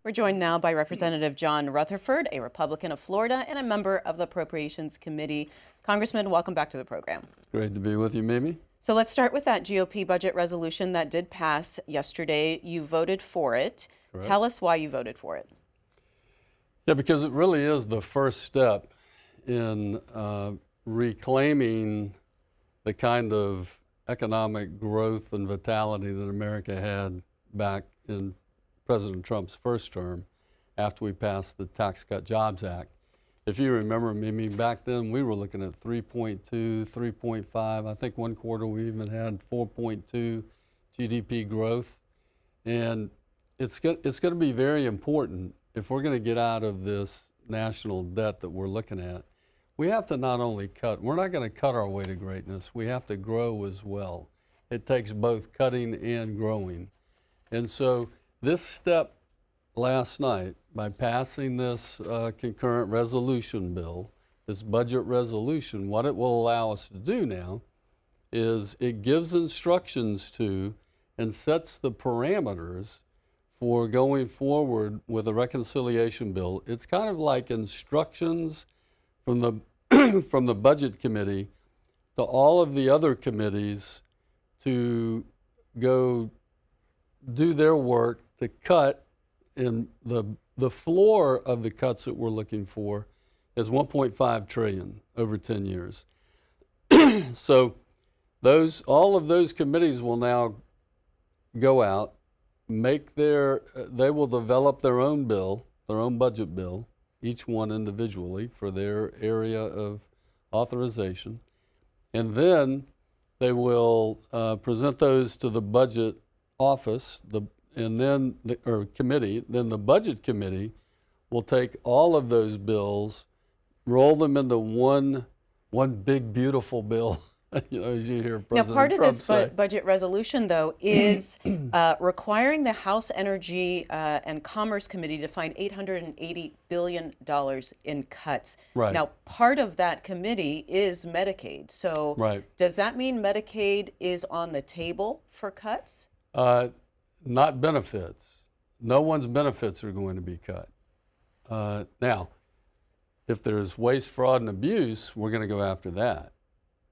We're joined now by Representative John Rutherford, a Republican of Florida and a member of the Appropriations Committee. Congressman, welcome back to the program. Great to be with you, Mimi. So let's start with that GOP budget resolution that did pass yesterday. You voted for it. Correct. Tell us why you voted for it. Yeah, because it really is the first step in reclaiming the kind of economic growth and vitality that America had back in President Trump's first term after we passed the Tax Cut Jobs Act. If you remember, Mimi, back then we were looking at 3.2, 3.5. I think one quarter we even had 4.2 GDP growth. And it's going to be very important if we're going to get out of this national debt that we're looking at. We have to not only cut, we're not going to cut our way to greatness. We have to grow as well. It takes both cutting and growing. And so this step last night, by passing this concurrent resolution bill, this budget resolution, what it will allow us to do now is it gives instructions to and sets the parameters for going forward with a reconciliation bill. It's kind of like instructions from the from the budget committee to all of the other committees to go do their work to cut. In the floor of the cuts that we're looking for is 1.5 trillion over 10 years. So all of those committees will now go out, they will develop their own bill, their own budget bill, each one individually for their area of authorization. And then they will present those to the budget office, committee. Then the budget committee will take all of those bills, roll them into one big beautiful bill. As you hear President Now, part Trump of this say. budget resolution, though, is requiring the House Energy and Commerce Committee to find $880 billion in cuts. Right. Now, part of that committee is Medicaid. So Right. Does that mean Medicaid is on the table for cuts? Not benefits. No one's benefits are going to be cut. Now, if there's waste, fraud, and abuse, we're going to go after that.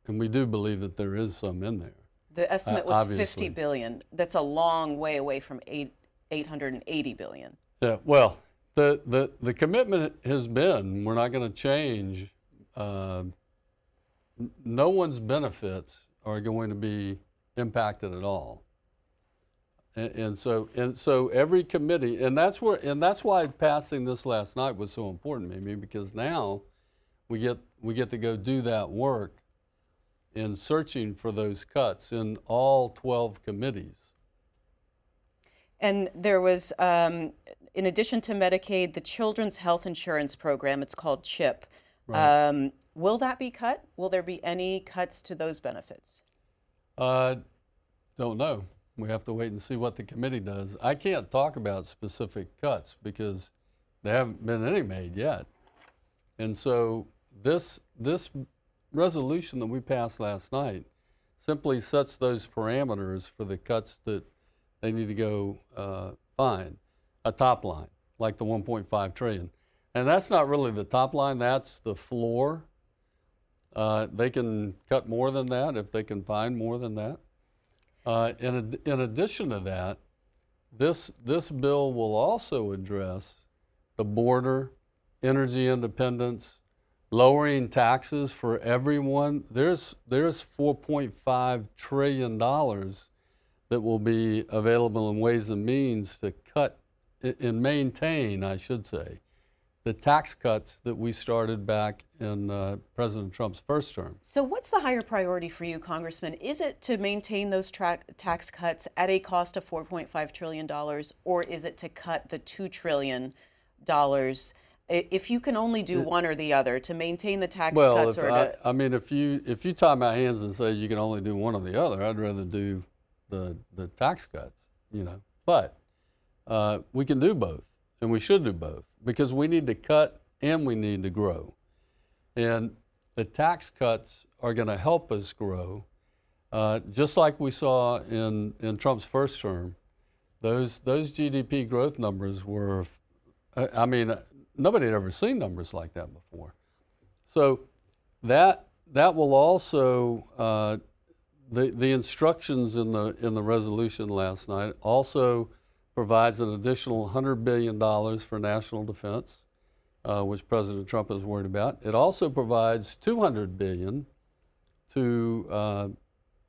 And we do believe that there is some in there. The estimate was Obviously. $50 billion. That's a long way away from $880 billion. Yeah, well, the commitment has been we're not going to change. No one's benefits are going to be impacted at all. And so every committee, and that's why passing this last night was so important, maybe, because now we get to go do that work in searching for those cuts in all 12 committees. And there was, in addition to Medicaid, the Children's Health Insurance Program, it's called CHIP. Right. Will that be cut? Will there be any cuts to those benefits? Don't know. We have to wait and see what the committee does. I can't talk about specific cuts because there haven't been any made yet. And so this resolution that we passed last night simply sets those parameters for the cuts that they need to go find, a top line, like the 1.5 trillion. And that's not really the top line, that's the floor. They can cut more than that if they can find more than that. In addition to that, this bill will also address the border, energy independence, lowering taxes for everyone. There's $4.5 trillion that will be available in Ways and Means to cut and maintain, I should say, the tax cuts that we started back in President Trump's first term. So what's the higher priority for you, Congressman? Is it to maintain those tax cuts at a cost of $4.5 trillion, or is it to cut the $2 trillion? If you can only do one or the other, to maintain the tax cuts or to... I mean, if you tie my hands and say you can only do one or the other, I'd rather do the tax cuts, But we can do both, and we should do both, because we need to cut and we need to grow. And the tax cuts are going to help us grow, just like we saw in Trump's first term. Those GDP growth numbers were, I mean, nobody had ever seen numbers like that before. So that will also the instructions in the resolution last night also provides an additional $100 billion for national defense, which President Trump is worried about. It also provides $200 billion to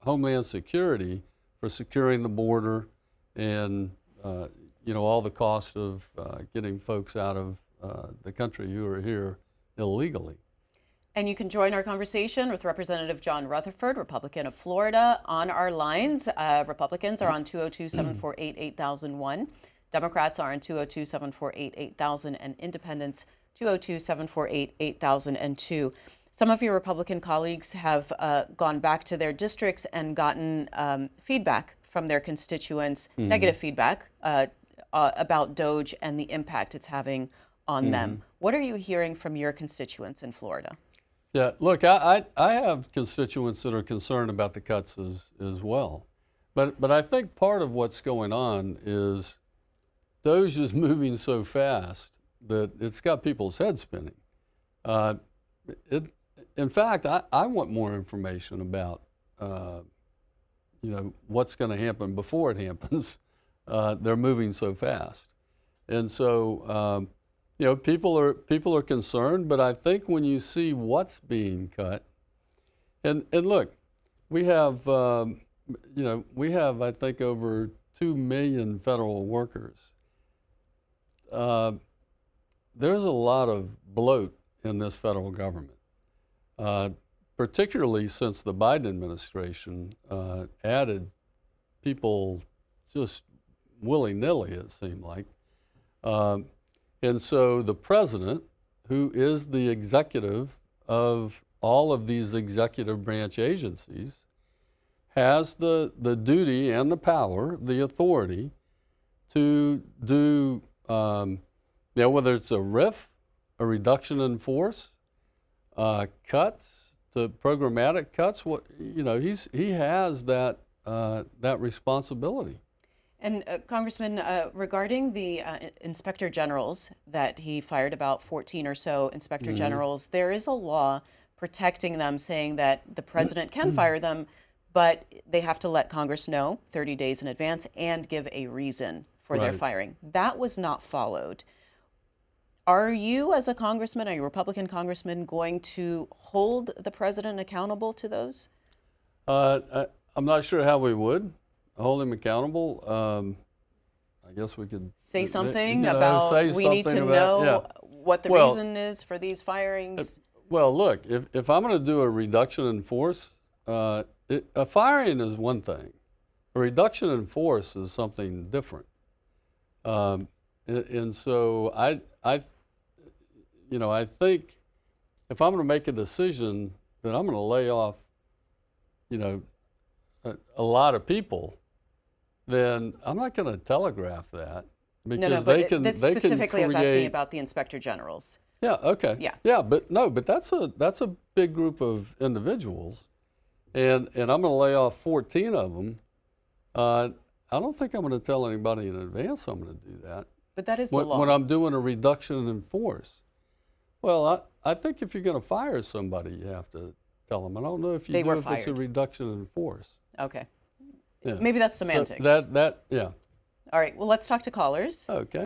Homeland Security for securing the border and all the cost of getting folks out of the country who are here illegally. And you can join our conversation with Representative John Rutherford, Republican of Florida, on our lines. Republicans are on 202-748-8001. Democrats are on 202-748-8000, and Independents 202-748-8002. Some of your Republican colleagues have gone back to their districts and gotten feedback from their constituents, negative feedback about DOGE and the impact it's having on them. What are you hearing from your constituents in Florida? Yeah, look, I have constituents that are concerned about the cuts as well. But I think part of what's going on is DOGE is moving so fast that it's got people's heads spinning. In fact, I want more information about what's going to happen before it happens. They're moving so fast. And so people are concerned, but I think when you see what's being cut, and look, we have I think over 2 million federal workers. There's a lot of bloat in this federal government, particularly since the Biden administration added people just willy-nilly, it seemed like. And so the president, who is the executive of all of these executive branch agencies, has the duty and the power, the authority to do, whether it's a RIF, a reduction in force, cuts, to programmatic cuts. He has that responsibility. And Congressman, regarding the inspector generals that he fired, about 14 or so inspector generals, there is a law protecting them, saying that the president can fire them, but they have to let Congress know 30 days in advance and give a reason for their firing. That was not followed. Are you, as a congressman, a Republican congressman, going to hold the president accountable to those? I'm not sure how we would hold him accountable. I guess we could say something about we need to know what the reason is for these firings. Well, look, if I'm going to do a reduction in force, a firing is one thing. A reduction in force is something different. And so I think if I'm going to make a decision that I'm going to lay off, a lot of people, then I'm not going to telegraph that, because but specifically I was asking about the inspector generals. Yeah. Okay. Yeah. But that's a big group of individuals, and I'm going to lay off 14 of them. I don't think I'm going to tell anybody in advance I'm going to do that. But that is the law. When I'm doing a reduction in force. Well, I think if you're going to fire somebody, you have to tell them. I don't know if you do if it's a reduction in force. Okay. Yeah. Maybe that's semantics. So yeah. All right. Well, let's talk to callers. Okay.